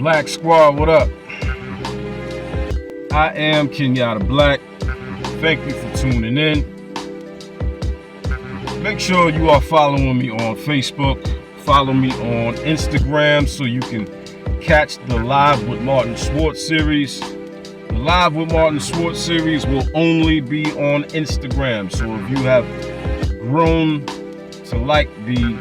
Black Squad, what up? I am Kenyatta Black. Thank you for tuning in. Make sure you are following me on Facebook. Follow me on Instagram so you can catch the Live with Martin Swartz series. The Live with Martin Swartz series will only be on Instagram. So if you have grown to like the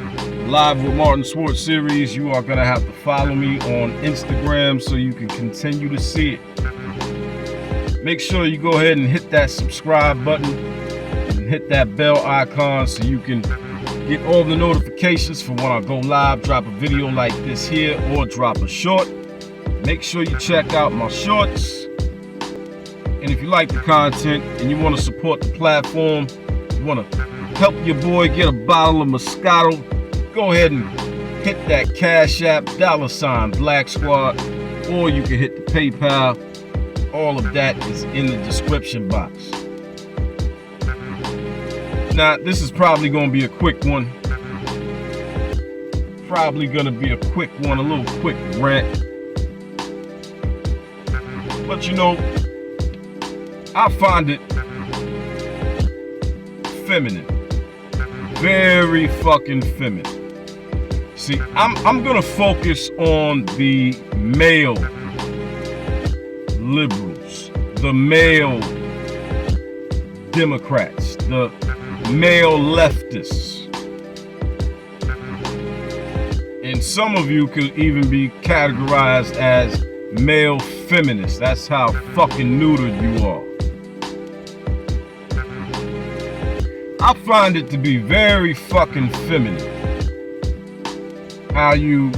Live with Martin Swartz series, you are going to have to follow me on Instagram so you can continue to see it. Make sure you go ahead and hit that subscribe button and hit that bell icon so you can get all the notifications for when I go live, drop a video like this here, or drop a short. Make sure you check out my shorts. And if you like the content and you want to support the platform, you want to help your boy get a bottle of Moscato, go ahead and hit that Cash App, $ Black Squad, or you can hit the PayPal. All of that is in the description box. Now, this is probably going to be a quick one. A little quick rant. But you know, I find it feminine. Very fucking feminine. See, I'm gonna focus on the male liberals, the male Democrats, the male leftists. And some of you could even be categorized as male feminists. That's how fucking neutered you are. I find it to be very fucking feminine how you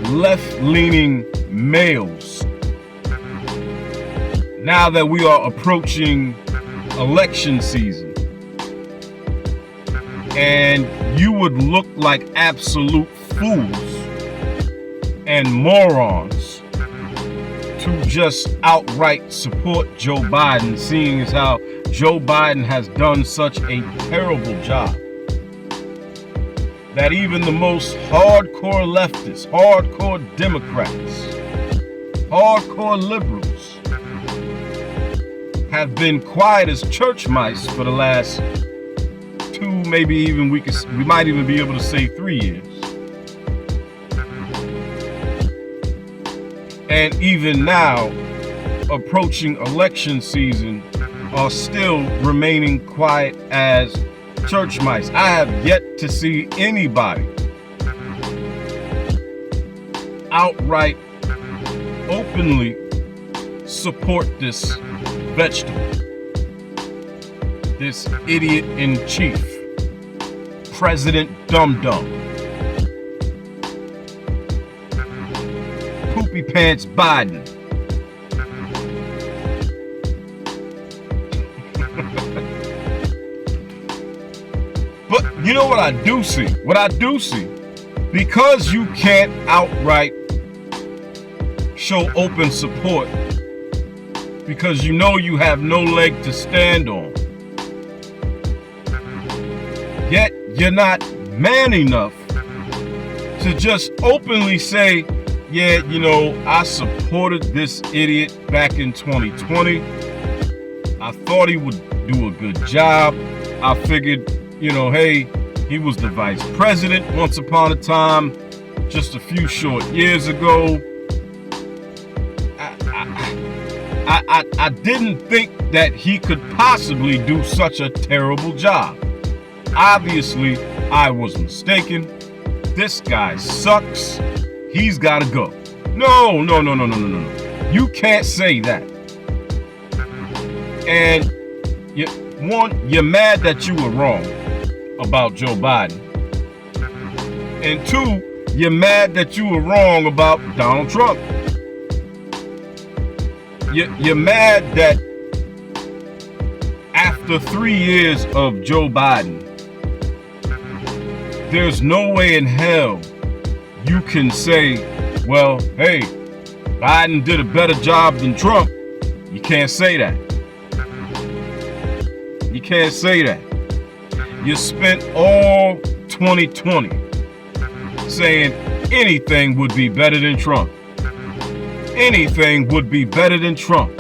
left-leaning males, now that we are approaching election season, and you would look like absolute fools and morons to just outright support Joe Biden, seeing as how Joe Biden has done such a terrible job that even the most hardcore leftists, hardcore Democrats, hardcore liberals have been quiet as church mice for the last 2, maybe even we might even be able to say 3 years. And even now, approaching election season, are still remaining quiet as church mice. I have yet to see anybody outright, openly support this vegetable, this idiot in chief, President Dum Dum, Poopy Pants Biden. But you know what I do see? Because you can't outright show open support, because you know you have no leg to stand on, yet you're not man enough to just openly say, yeah, you know, I supported this idiot back in 2020. I thought he would do a good job. I figured, you know, hey, he was the vice president once upon a time, just a few short years ago. I didn't think that he could possibly do such a terrible job. Obviously, I was mistaken. This guy sucks. He's got to go. No. You can't say that. And you're mad that you were wrong about Joe Biden. And 2, you're mad that you were wrong about Donald Trump. You're mad that after 3 years of Joe Biden, there's no way in hell you can say, well, hey, Biden did a better job than Trump. You can't say that. You can't say that. You spent all 2020 saying anything would be better than Trump. anything would be better than Trump.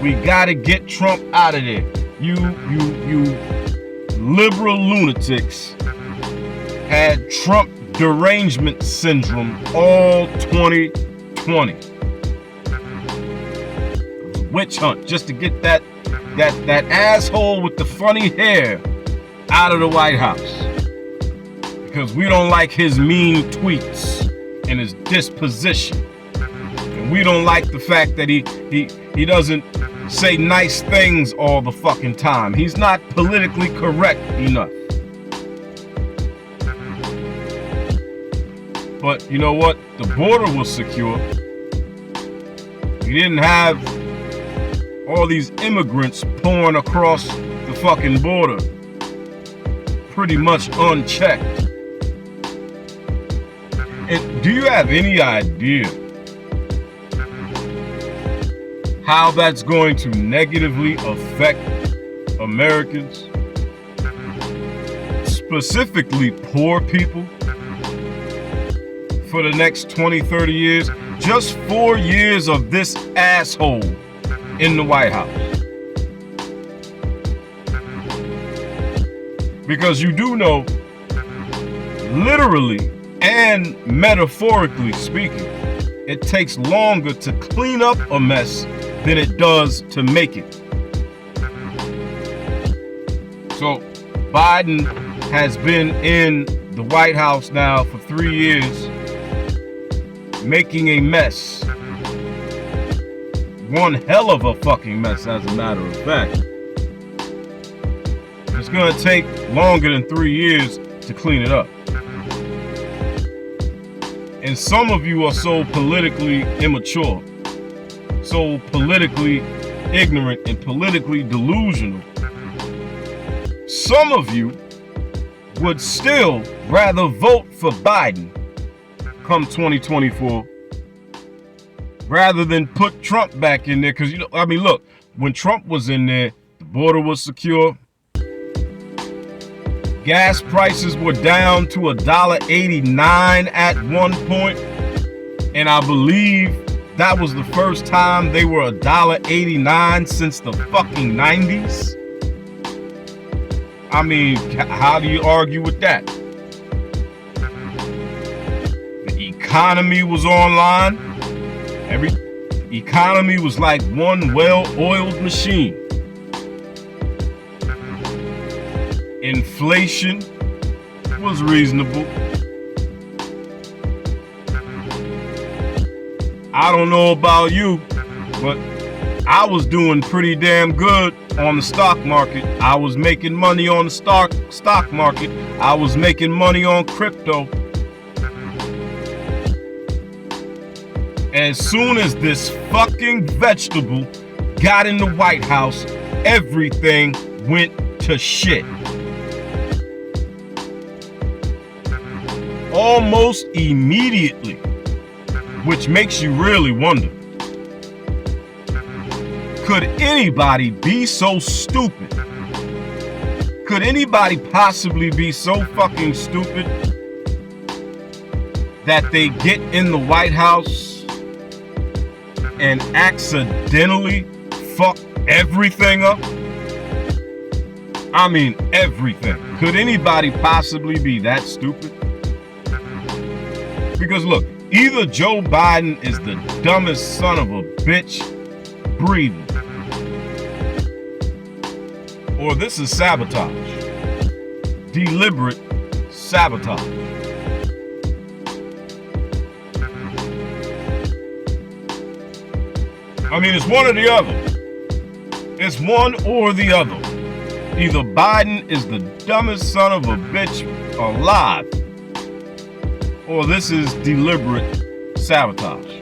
We gotta get Trump out of there. You liberal lunatics had Trump derangement syndrome all 2020. It was a witch hunt just to get that asshole with the funny hair out of the White House. Because we don't like his mean tweets and his disposition. And we don't like the fact that he doesn't say nice things all the fucking time. He's not politically correct enough. But you know what? The border was secure. We didn't have all these immigrants pouring across the fucking border pretty much unchecked. And do you have any idea how that's going to negatively affect Americans? Specifically poor people for the next 20, 30 years? Just 4 years of this asshole in the White House. Because you do know, literally and metaphorically speaking, it takes longer to clean up a mess than it does to make it. So Biden has been in the White House now for 3 years, making a mess. One hell of a fucking mess, as a matter of fact. It's gonna take longer than 3 years to clean it up. And some of you are so politically immature, so politically ignorant and politically delusional. Some of you would still rather vote for Biden come 2024 rather than put Trump back in there. Because, you know, I mean, look, when Trump was in there, the border was secure. Gas prices were down to $1.89 at one point, and I believe that was the first time they were $1.89 since the fucking 90s. I mean, how do you argue with that? The economy was online. Every economy was like one well-oiled machine. Inflation was reasonable. I don't know about you, but I was doing pretty damn good on the stock market. I was making money on the stock market. I was making money on crypto. As soon as this fucking vegetable got in the White House, everything went to shit. Almost immediately, which makes you really wonder, could anybody be so stupid? Could anybody possibly be so fucking stupid that they get in the White House and accidentally fuck everything up? I mean, everything. Could anybody possibly be that stupid? Because look, either Joe Biden is the dumbest son of a bitch breathing, or this is sabotage. Deliberate sabotage. I mean, it's one or the other. It's one or the other. Either Biden is the dumbest son of a bitch alive, or this is deliberate sabotage.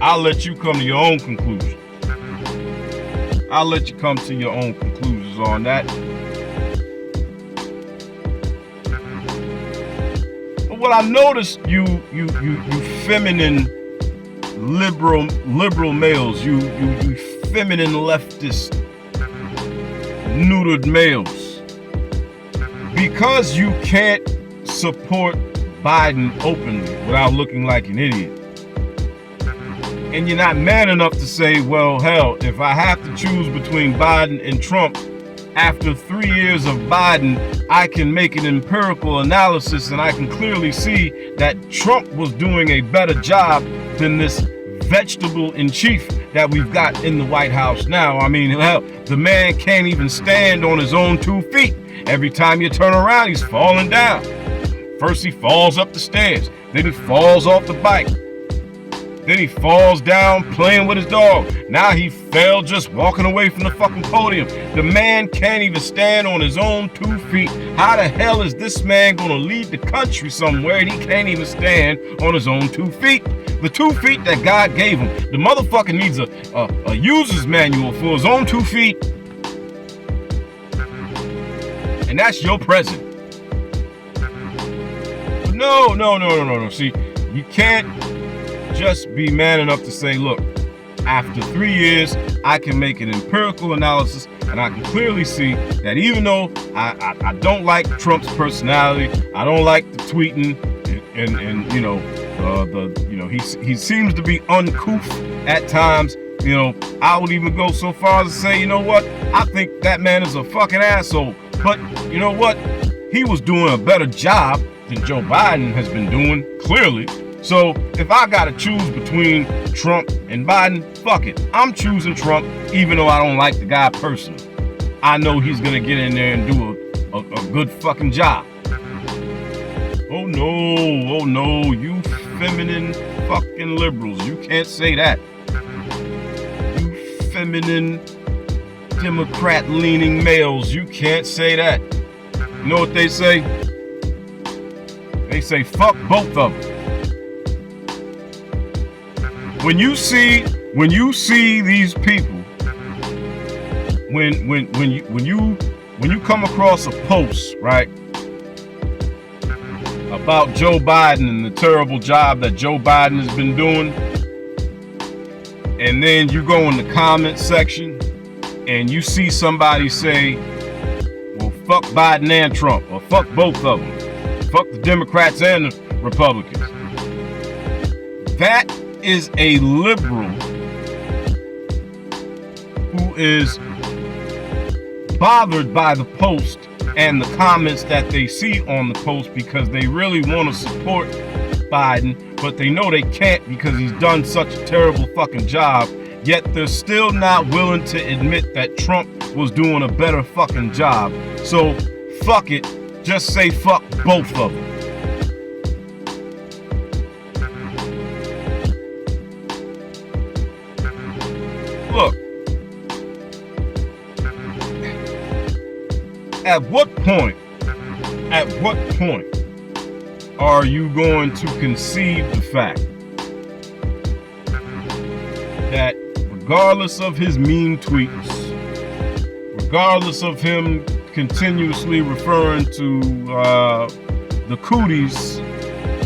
I'll let you come to your own conclusion. I'll let you come to your own conclusions on that. But what I noticed, you feminine liberal males, you feminine leftist neutered males, because you can't support Biden openly without looking like an idiot. And you're not man enough to say, well, hell, if I have to choose between Biden and Trump, after 3 years of Biden, I can make an empirical analysis and I can clearly see that Trump was doing a better job than this vegetable in chief that we've got in the White House now. I mean, hell, the man can't even stand on his own 2 feet. Every time you turn around, he's falling down. First he falls up the stairs, then he falls off the bike. Then he falls down playing with his dog. Now he fell just walking away from the fucking podium. The man can't even stand on his own 2 feet. How the hell is this man gonna lead the country somewhere and he can't even stand on his own 2 feet? The 2 feet that God gave him. The motherfucker needs a user's manual for his own 2 feet. And that's your president. But no. See, you can't just be man enough to say, look, after 3 years, I can make an empirical analysis and I can clearly see that even though I don't like Trump's personality, I don't like the tweeting and you know, he seems to be uncouth at times. You know, I would even go so far as to say, you know what? I think that man is a fucking asshole. But you know what? He was doing a better job than Joe Biden has been doing, clearly. So if I gotta choose between Trump and Biden, fuck it. I'm choosing Trump, even though I don't like the guy personally. I know he's gonna get in there and do a good fucking job. Oh no, you feminine fucking liberals. You can't say that. You feminine Democrat-leaning males, you can't say that. You know what they say? They say fuck both of them. When you see these people, when you come across a post, right, about Joe Biden and the terrible job that Joe Biden has been doing, and then you go in the comment section and you see somebody say, well, fuck Biden and Trump, or fuck both of them, fuck the Democrats and the Republicans. That is a liberal who is bothered by the post and the comments that they see on the post because they really want to support Biden, but they know they can't because he's done such a terrible fucking job, yet they're still not willing to admit that Trump was doing a better fucking job. So fuck it, just say fuck both of them. Look, at what point are you going to concede the fact that regardless of his mean tweets, regardless of him continuously referring to the cooties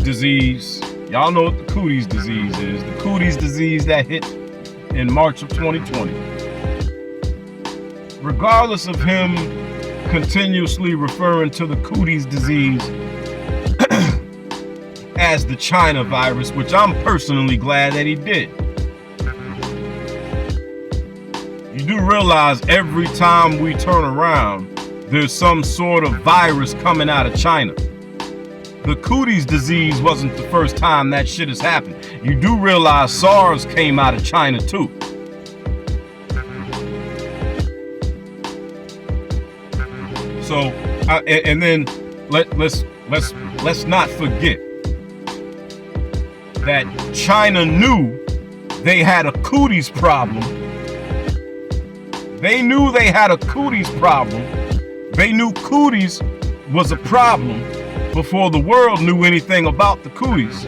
disease, y'all know what the cooties disease is, the cooties disease that hit in March of 2020. Regardless of him continuously referring to the cooties disease as the China virus, which I'm personally glad that he did. You do realize every time we turn around, there's some sort of virus coming out of China. The cooties disease wasn't the first time that shit has happened. You do realize SARS came out of China too. So, and then let's not forget that China knew they had a cooties problem. They knew they had a cooties problem. They knew cooties was a problem before the world knew anything about the cooties.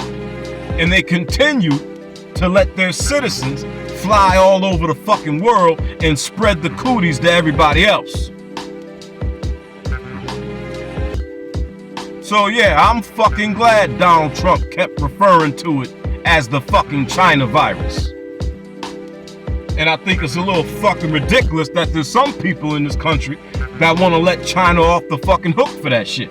And they continue to let their citizens fly all over the fucking world and spread the cooties to everybody else. So yeah, I'm fucking glad Donald Trump kept referring to it as the fucking China virus. And I think it's a little fucking ridiculous that there's some people in this country that want to let China off the fucking hook for that shit.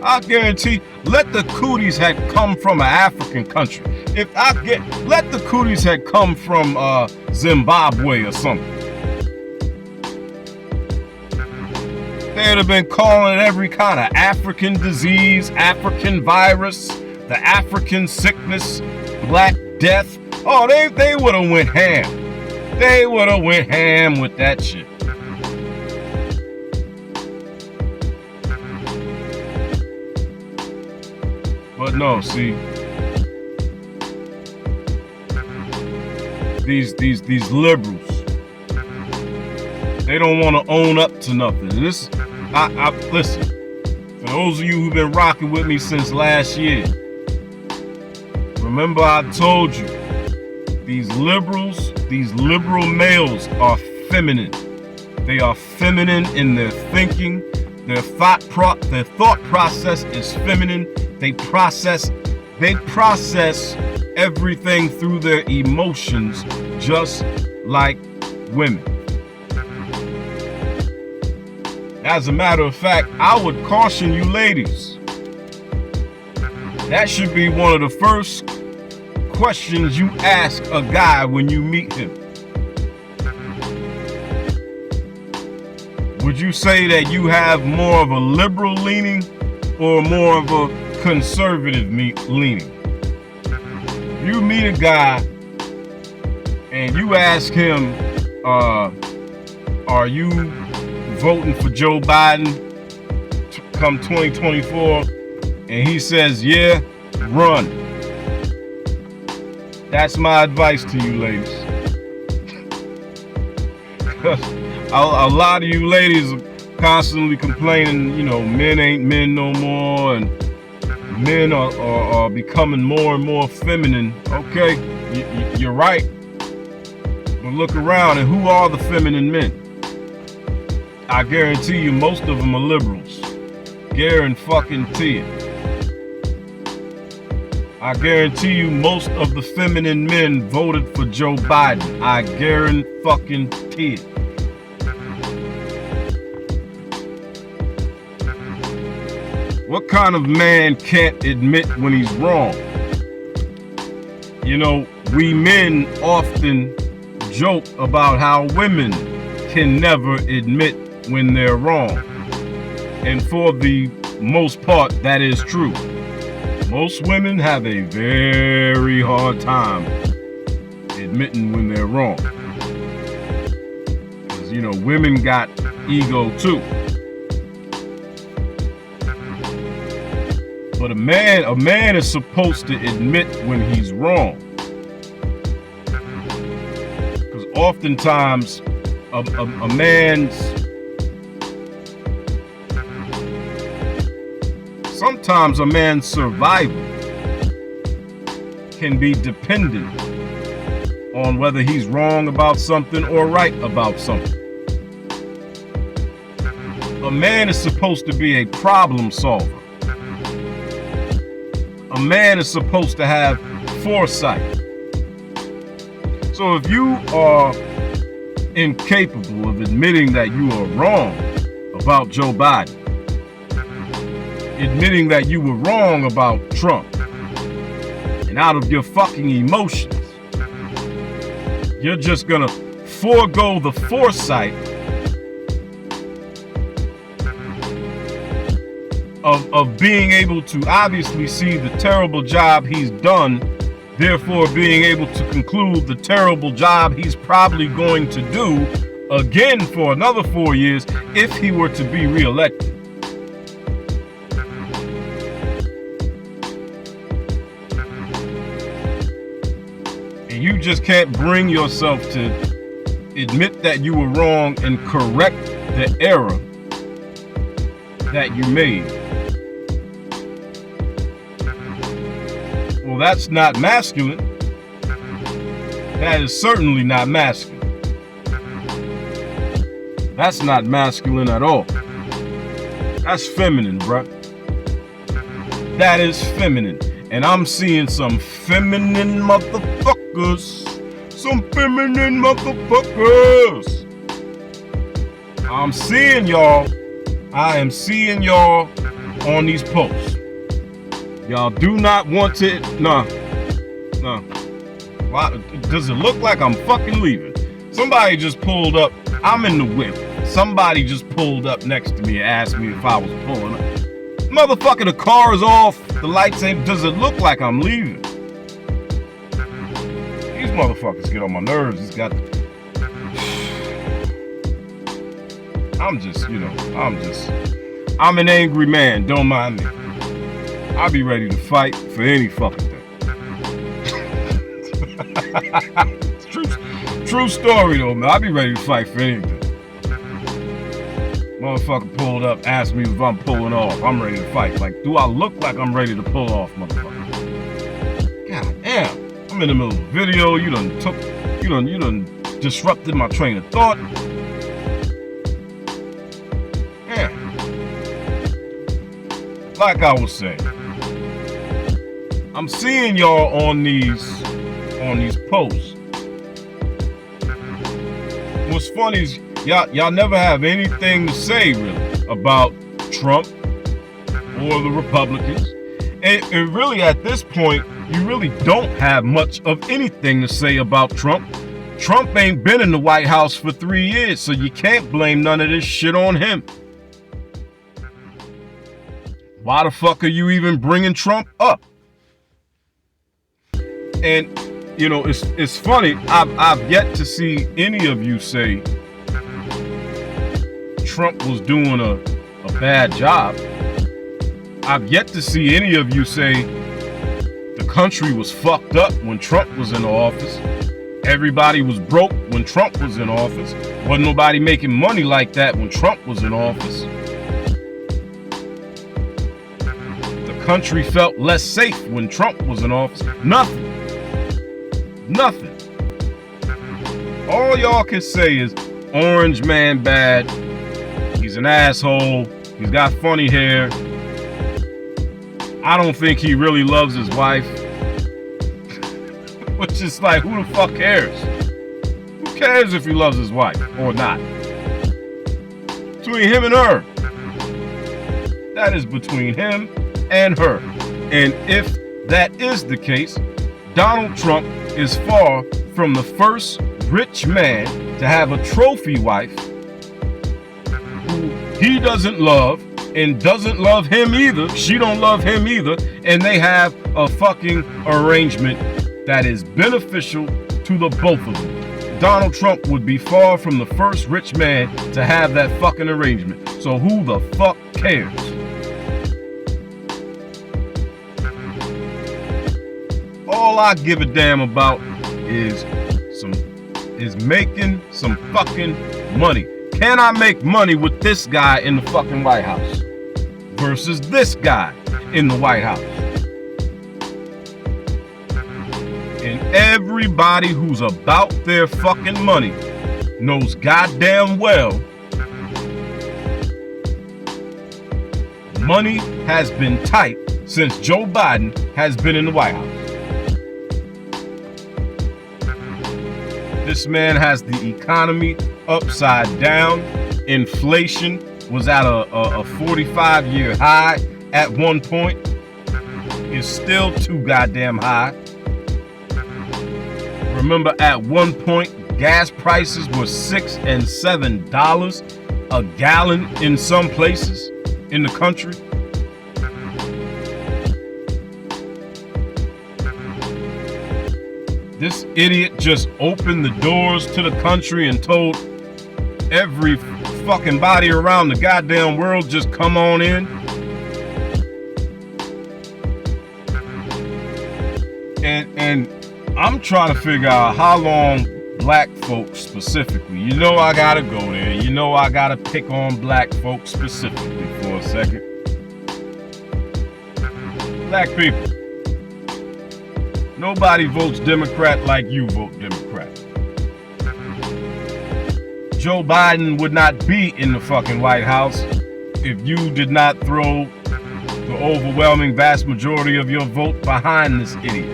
I guarantee, let the cooties had come from an African country. Let the cooties had come from Zimbabwe or something. They'd have been calling it every kind of African disease, African virus, the African sickness, Black Death. Oh, they would have went ham. They would have went ham with that shit. But no, see, these liberals, they don't want to own up to nothing. And this, listen, for those of you who've been rocking with me since last year, remember I told you, these liberal males are feminine. They are feminine in their thinking. Their thought process is feminine. They process everything through their emotions just like women. As a matter of fact, I would caution you ladies. That should be one of the first questions you ask a guy when you meet him. Would you say that you have more of a liberal leaning or more of a conservative leaning? You meet a guy and you ask him, are you voting for Joe Biden come 2024? And he says, yeah, run. That's my advice to you ladies. A lot of you ladies are constantly complaining, you know, men ain't men no more, and men are becoming more and more feminine. Okay, you're right. But look around, and who are the feminine men? I guarantee you most of them are liberals. Guarantee it. I guarantee you most of the feminine men voted for Joe Biden. I guarantee it. What kind of man can't admit when he's wrong? You know, we men often joke about how women can never admit when they're wrong. And for the most part, that is true. Most women have a very hard time admitting when they're wrong. Because, you know, women got ego too. But a man is supposed to admit when he's wrong. Because oftentimes a man's, sometimes a man's survival can be dependent on whether he's wrong about something or right about something. A man is supposed to be a problem solver. A man is supposed to have foresight. So if you are incapable of admitting that you are wrong about Joe Biden, admitting that you were wrong about Trump, and out of your fucking emotions, you're just gonna forego the foresight of being able to obviously see the terrible job he's done, therefore being able to conclude the terrible job he's probably going to do again for another 4 years if he were to be reelected. And you just can't bring yourself to admit that you were wrong and correct the error that you made. Well, that's not masculine. That is certainly not masculine. That's not masculine at all. That's feminine, bruh. That is feminine. And I'm seeing some feminine motherfuckers. Some feminine motherfuckers. I'm seeing y'all. I am seeing y'all on these posts. Y'all do not want to, no. Why, does it look like I'm fucking leaving? Somebody just pulled up, I'm in the whip. Somebody just pulled up next to me and asked me if I was pulling up. Motherfucker, the car is off, the lights ain't, does it look like I'm leaving? These motherfuckers get on my nerves. It's got, I'm an angry man, don't mind me. I'll be ready to fight for any fucking thing. True story though, man. I'll be ready to fight for anything. Motherfucker pulled up, asked me if I'm pulling off. I'm ready to fight. Like, do I look like I'm ready to pull off, motherfucker? God damn. I'm in the middle of a video. You done disrupted my train of thought. Yeah. Like I was saying, I'm seeing y'all on these posts. What's funny is y'all never have anything to say really about Trump or the Republicans. And really at this point, you really don't have much of anything to say about Trump. Trump ain't been in the White House for 3 years, so you can't blame none of this shit on him. Why the fuck are you even bringing Trump up? And you know, it's funny. I've yet to see any of you say Trump was doing a bad job. I've yet to see any of you say the country was fucked up when Trump was in office. Everybody was broke when Trump was in office. Wasn't nobody making money like that when Trump was in office. The country felt less safe when Trump was in office. Nothing. All y'all can say is Orange Man bad. He's an asshole. He's got funny hair. I don't think he really loves his wife. Which is like, who the fuck cares? Who cares if he loves his wife or not? Between him and her. That is between him and her. And if that is the case, Donald Trump is far from the first rich man to have a trophy wife who he doesn't love and doesn't love him either. She don't love him either. And they have a fucking arrangement that is beneficial to the both of them. Donald Trump would be far from the first rich man to have that fucking arrangement. So who the fuck cares? All I give a damn about is making some fucking money. Can I make money with this guy in the fucking White House versus this guy in the White House? And everybody who's about their fucking money knows goddamn well money has been tight since Joe Biden has been in the White House. This man has the economy upside down. Inflation was at a 45-year high at one point. It's still too goddamn high. Remember, at one point, gas prices were $6 and $7 a gallon in some places in the country. This idiot just opened the doors to the country and told every fucking body around the goddamn world, just come on in. And I'm trying to figure out how long black folks specifically, you know I gotta go there, you know I gotta pick on black folks specifically for a second. Black people. Nobody votes Democrat like you vote Democrat. Joe Biden would not be in the fucking White House if you did not throw the overwhelming vast majority of your vote behind this idiot.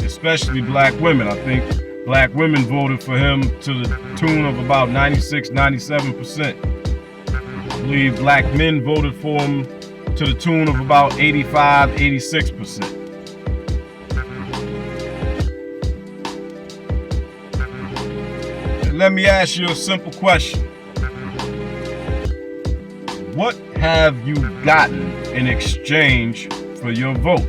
Especially black women. I think black women voted for him to the tune of about 96, 97%. believe black men voted for him to the tune of about 85, 86%. And let me ask you a simple question. What have you gotten in exchange for your vote?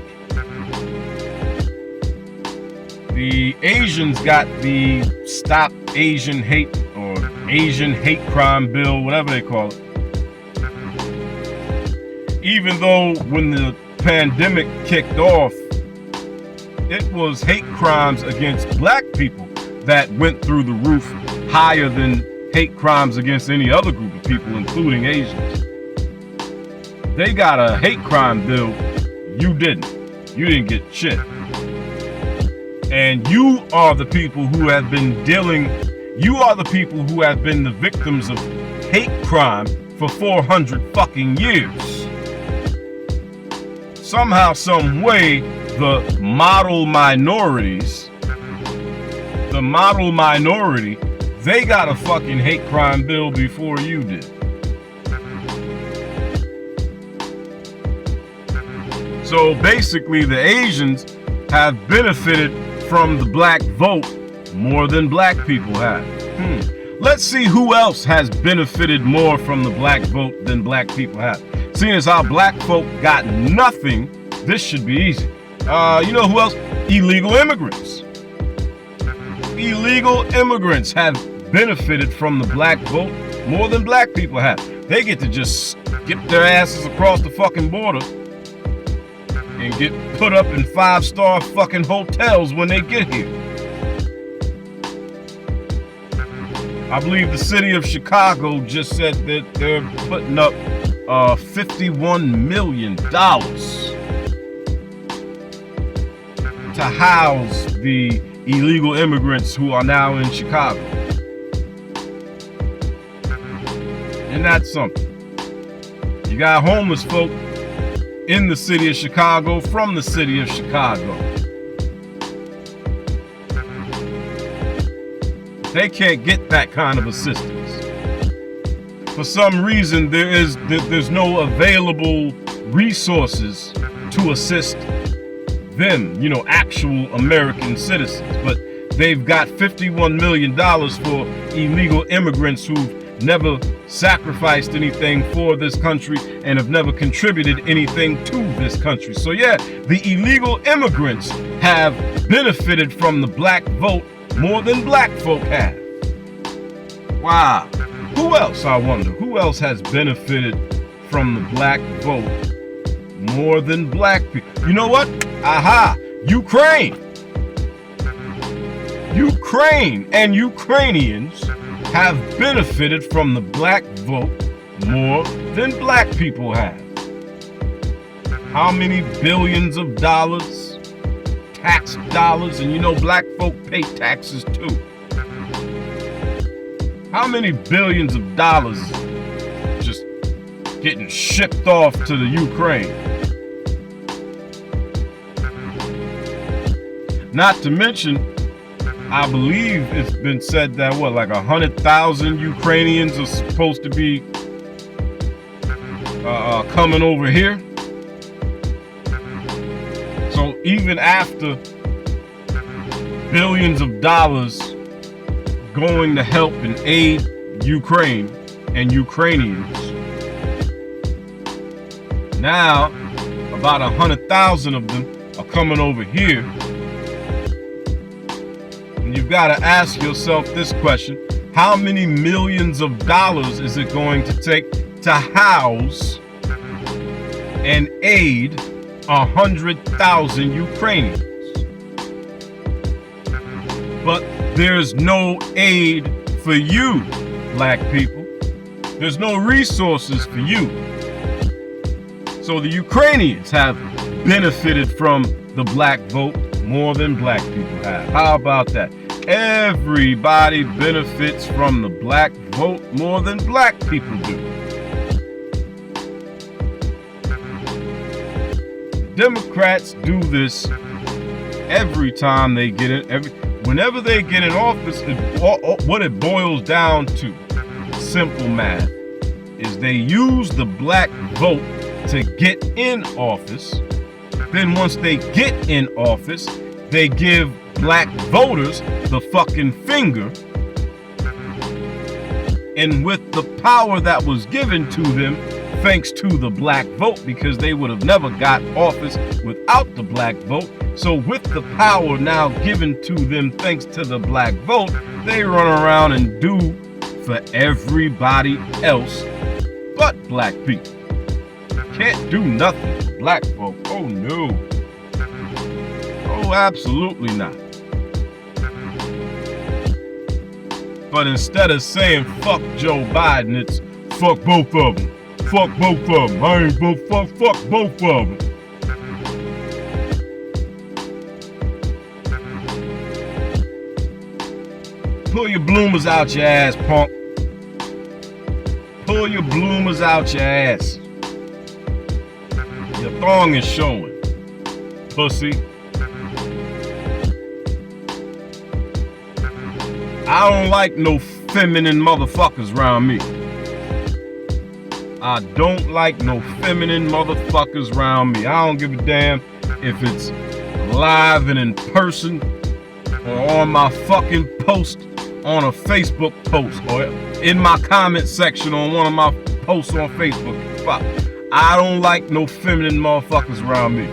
The Asians got the Stop Asian Hate or Asian Hate Crime Bill, whatever they call it. Even though when the pandemic kicked off, it was hate crimes against black people that went through the roof higher than hate crimes against any other group of people, including Asians. They got a hate crime bill. You didn't. You didn't get shit. And you are the people who have been the victims of hate crime for 400 fucking years. Somehow, some way, the model minority, they got a fucking hate crime bill before you did. So basically, the Asians have benefited from the black vote more than black people have. Let's see who else has benefited more from the black vote than black people have. Seeing as how black folk got nothing, this should be easy. You know who else? Illegal immigrants. Illegal immigrants have benefited from the black vote more than black people have. They get to just skip their asses across the fucking border and get put up in 5-star fucking hotels when they get here. I believe the city of Chicago just said that they're putting up $51 million to house the illegal immigrants who are now in Chicago. And that's something. You got homeless folk in the city of Chicago from the city of Chicago. They can't get that kind of assistance. For some reason, there's no available resources to assist them, actual American citizens. But they've got $51 million for illegal immigrants who've never sacrificed anything for this country and have never contributed anything to this country. So yeah, the illegal immigrants have benefited from the black vote more than black folk have. Wow. Who else, I wonder? Who else has benefited from the black vote more than black people? You know what? Aha! Ukraine. Ukraine and Ukrainians have benefited from the black vote more than black people have. How many billions of dollars? Tax dollars, and black folk pay taxes too. How many billions of dollars just getting shipped off to the Ukraine? Not to mention, I believe it's been said that, 100,000 Ukrainians are supposed to be coming over here. So even after billions of dollars going to help and aid Ukraine and Ukrainians, now about 100,000 of them are coming over here. And you've got to ask yourself this question: how many millions of dollars is it going to take to house and aid 100,000 Ukrainians? But there's no aid for you, black people. There's no resources for you. So the Ukrainians have benefited from the black vote more than black people have. How about that? Everybody benefits from the black vote more than black people do. Democrats do this every time they get it. Whenever they get in office, what it boils down to, simple math, is is they use the black vote to get in office. Then once they get in office, they give black voters the fucking finger. And with the power that was given to them, thanks to the black vote, because they would have never got office without the black vote. So with the power now given to them thanks to the black vote, they run around and do for everybody else but black people. Can't do nothing for black folk. Oh no. Oh, absolutely not. But instead of saying fuck Joe Biden, it's fuck both of them. Fuck both of them. I ain't fuck both of them. Pull your bloomers out your ass, punk. Pull your bloomers out your ass. Your thong is showing, pussy. I don't like no feminine motherfuckers around me. I don't like no feminine motherfuckers around me. I don't give a damn if it's live and in person or on my fucking post on a Facebook post or in my comment section on one of my posts on Facebook. Fuck. I don't like no feminine motherfuckers around me.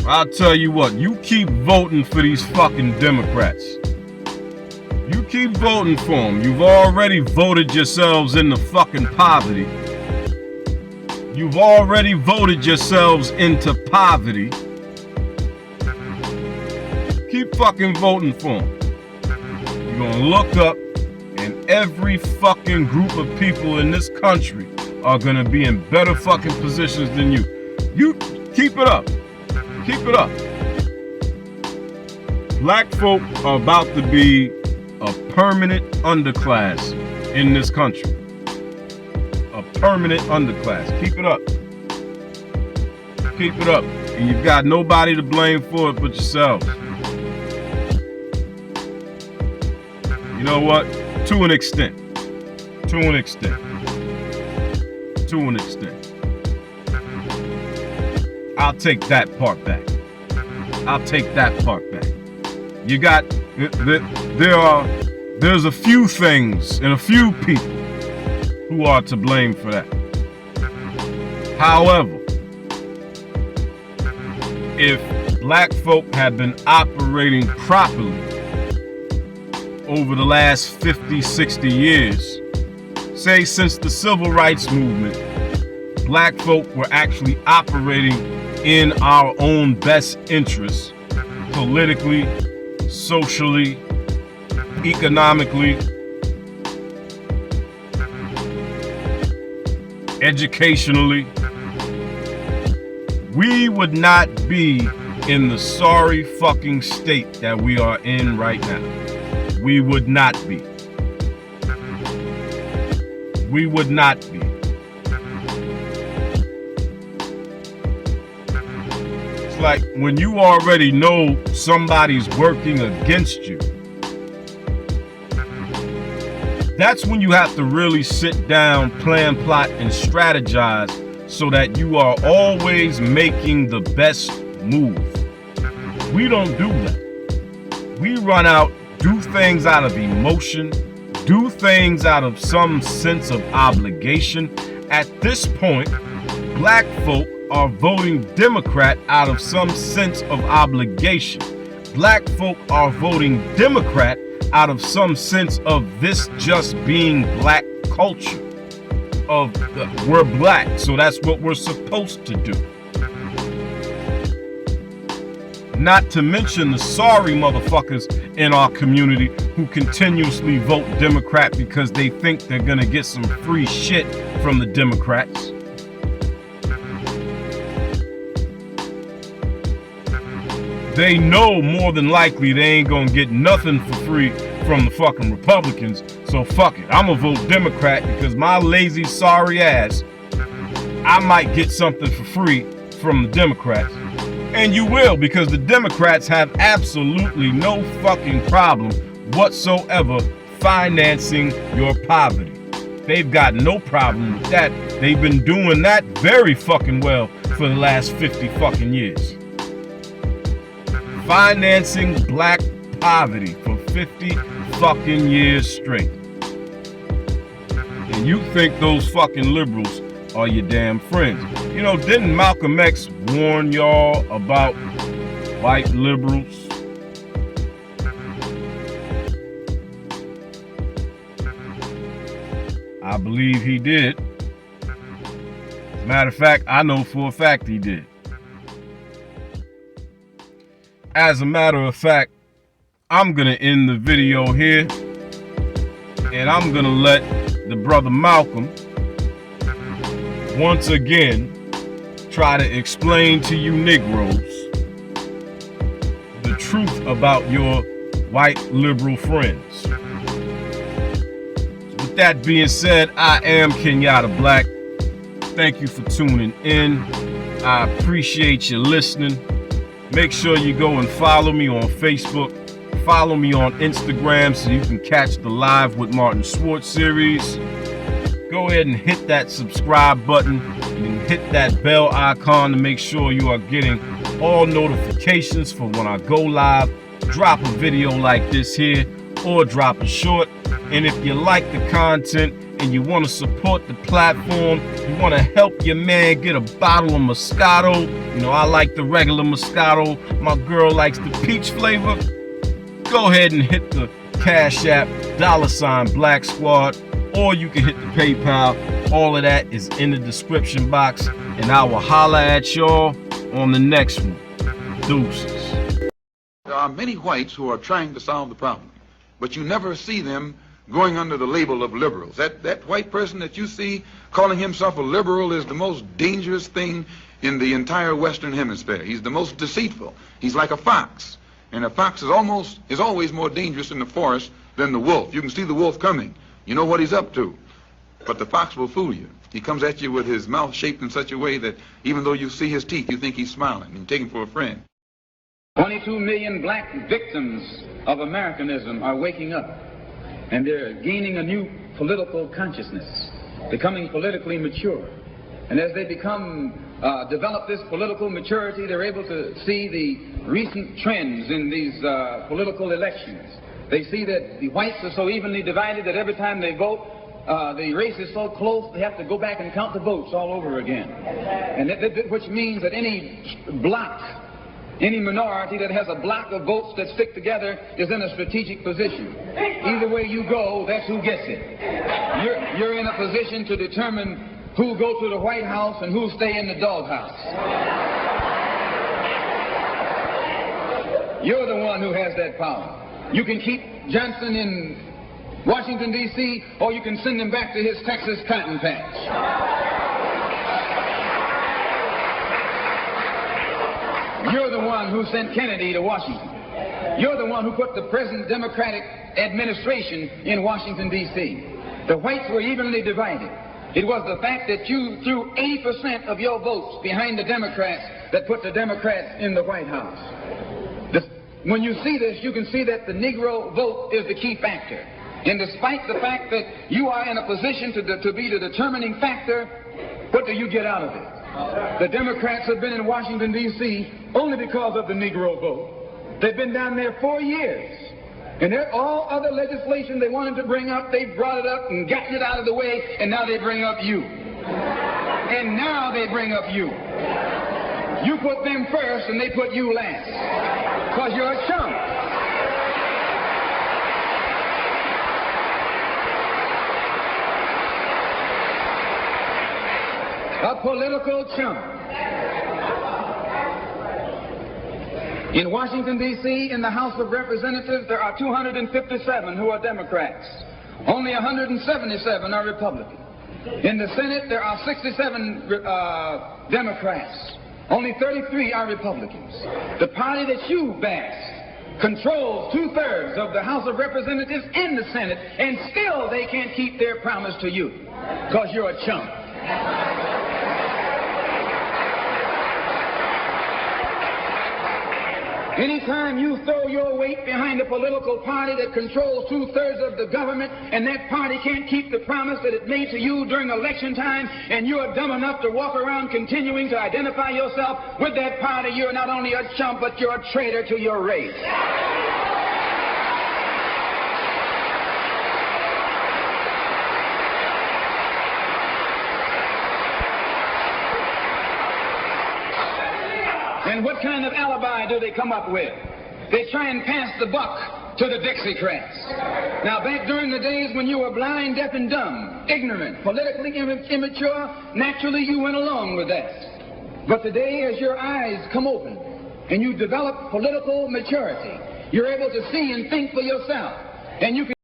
I'll tell you what, you keep voting for these fucking Democrats. You keep voting for them. You've already voted yourselves into fucking poverty. You've already voted yourselves into poverty. Keep fucking voting for them. You're gonna look up and every fucking group of people in this country are gonna be in better fucking positions than you. You keep it up. Keep it up. Black folk are about to be a permanent underclass in this country. A permanent underclass. Keep it up. Keep it up. And you've got nobody to blame for it but yourselves. You know what? To an extent. To an extent. To an extent. I'll take that part back. I'll take that part back. You got, there's a few things and a few people who are to blame for that. However, if black folk had been operating properly over the last 50, 60 years, say since the civil rights movement, black folk were actually operating in our own best interests, politically, socially, economically, educationally, we would not be in the sorry fucking state that we are in right now. We would not be. We would not be. Like when you already know somebody's working against you, that's when you have to really sit down, plan, plot, and strategize so that you are always making the best move. We don't do that. We run out, do things out of emotion, do things out of some sense of obligation. At this point, black folk are voting Democrat out of some sense of obligation. Black folk are voting Democrat out of some sense of this just being black culture. We're black, so that's what we're supposed to do. Not to mention the sorry motherfuckers in our community who continuously vote Democrat because they think they're gonna get some free shit from the Democrats. They know more than likely they ain't gonna get nothing for free from the fucking Republicans, so fuck it. I'm gonna vote Democrat because my lazy, sorry ass, I might get something for free from the Democrats. And you will, because the Democrats have absolutely no fucking problem whatsoever financing your poverty. They've got no problem with that. They've been doing that very fucking well for the last 50 fucking years. Financing black poverty for 50 fucking years straight. And you think those fucking liberals are your damn friends. You know, didn't Malcolm X warn y'all about white liberals? I believe he did. As a matter of fact, I know for a fact he did. As a matter of fact, I'm gonna end the video here, and I'm gonna let the brother Malcolm once again try to explain to you Negroes the truth about your white liberal friends. So with that being said, I am Kenyatta Black. Thank you for tuning in. I appreciate you listening. Make sure you go and follow me on Facebook. Follow me on Instagram so you can catch the Live with Martin Swartz series. Go ahead and hit that subscribe button and hit that bell icon to make sure you are getting all notifications for when I go live, drop a video like this here, or drop a short. And if you like the content and you want to support the platform, you want to help your man get a bottle of Moscato. You know, I like the regular Moscato. My girl likes the peach flavor. Go ahead and hit the Cash App, $BLAXKSQUAD, or you can hit the PayPal. All of that is in the description box, and I will holla at y'all on the next one. Deuces. There are many whites who are trying to solve the problem, but you never see them going under the label of liberals. That white person that you see calling himself a liberal is the most dangerous thing in the entire Western Hemisphere. He's the most deceitful. He's like a fox. And a fox is always more dangerous in the forest than the wolf. You can see the wolf coming. You know what he's up to. But the fox will fool you. He comes at you with his mouth shaped in such a way that even though you see his teeth, you think he's smiling and you take him for a friend. 22 million black victims of Americanism are waking up, and they're gaining a new political consciousness, becoming politically mature. And as they develop this political maturity, they're able to see the recent trends in these political elections. They see that the whites are so evenly divided that every time they vote, the race is so close, they have to go back and count the votes all over again. And which means that any block, any minority that has a block of votes that stick together is in a strategic position. Either way you go, that's who gets it. You're in a position to determine who go to the White House and who stay in the doghouse. You're the one who has that power. You can keep Johnson in Washington, D.C., or you can send him back to his Texas cotton patch. You're the one who sent Kennedy to Washington. You're the one who put the present Democratic administration in Washington, D.C. The whites were evenly divided. It was the fact that you threw 80% of your votes behind the Democrats that put the Democrats in the White House. When you see this, you can see that the Negro vote is the key factor. And despite the fact that you are in a position to be the determining factor, what do you get out of it? The Democrats have been in Washington, D.C. only because of the Negro vote. They've been down there 4 years. And all other legislation they wanted to bring up, they brought it up and gotten it out of the way, and now they bring up you. And now they bring up you. You put them first and they put you last. Because you're a chump. A political chump. In Washington, D.C., in the House of Representatives, there are 257 who are Democrats. Only 177 are Republicans. In the Senate, there are 67 Democrats. Only 33 are Republicans. The party that you bash controls 2/3 of the House of Representatives and the Senate, and still they can't keep their promise to you, because you're a chump. Anytime you throw your weight behind a political party that controls 2/3 of the government, and that party can't keep the promise that it made to you during election time, and you're dumb enough to walk around continuing to identify yourself with that party, you're not only a chump, but you're a traitor to your race. And what kind of alibi do they come up with? They try and pass the buck to the Dixiecrats. Now, back during the days when you were blind, deaf, and dumb, ignorant, politically immature, naturally you went along with that. But today, as your eyes come open and you develop political maturity, you're able to see and think for yourself. And you can